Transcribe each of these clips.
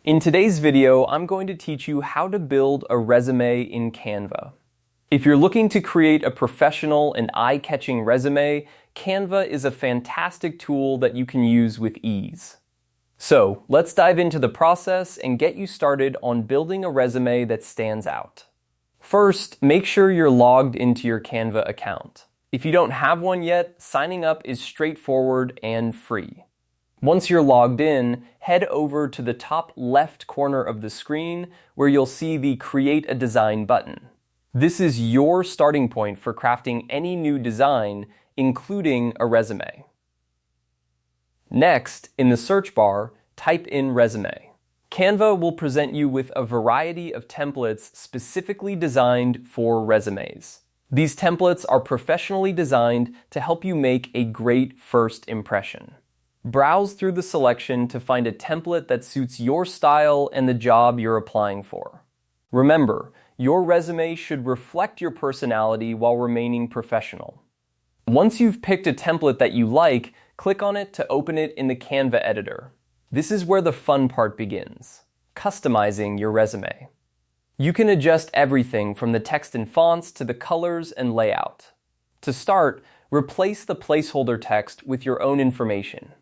In today's video, I'm going to teach you how to build a resume in Canva. If you're looking to create a professional and eye-catching resume, Canva is a fantastic tool that you can use with ease. So, let's dive into the process and get you started on building a resume that stands out. First, make sure you're logged into your Canva account. If you don't have one yet, signing up is straightforward and free. Once you're logged in, head over to the top left corner of the screen where you'll see the Create a Design button. This is your starting point for crafting any new design, including a resume. Next, in the search bar, type in resume. Canva will present you with a variety of templates specifically designed for resumes. These templates are professionally designed to help you make a great first impression. Browse through the selection to find a template that suits your style and the job you're applying for. Remember, your resume should reflect your personality while remaining professional. Once you've picked a template that you like, click on it to open it in the Canva editor. This is where the fun part begins, customizing your resume. You can adjust everything from the text and fonts to the colors and layout. To start, replace the placeholder text with your own information.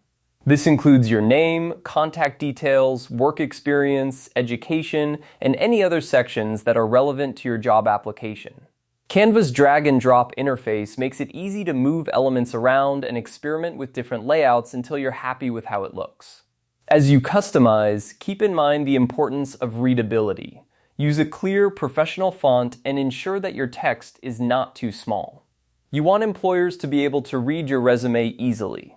This includes your name, contact details, work experience, education, and any other sections that are relevant to your job application. Canva's drag and drop interface makes it easy to move elements around and experiment with different layouts until you're happy with how it looks. As you customize, keep in mind the importance of readability. Use a clear, professional font and ensure that your text is not too small. You want employers to be able to read your resume easily.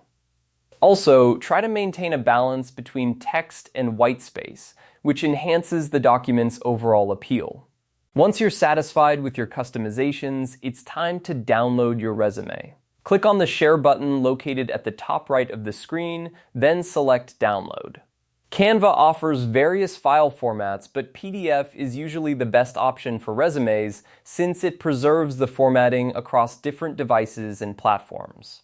Also, try to maintain a balance between text and white space, which enhances the document's overall appeal. Once you're satisfied with your customizations, it's time to download your resume. Click on the Share button located at the top right of the screen, then select Download. Canva offers various file formats, but PDF is usually the best option for resumes since it preserves the formatting across different devices and platforms.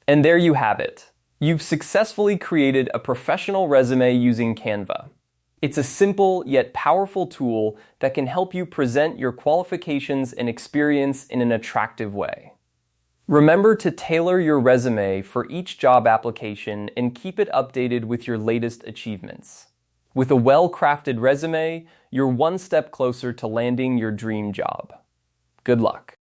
And there you have it. You've successfully created a professional resume using Canva. It's a simple yet powerful tool that can help you present your qualifications and experience in an attractive way. Remember to tailor your resume for each job application and keep it updated with your latest achievements. With a well-crafted resume, you're one step closer to landing your dream job. Good luck.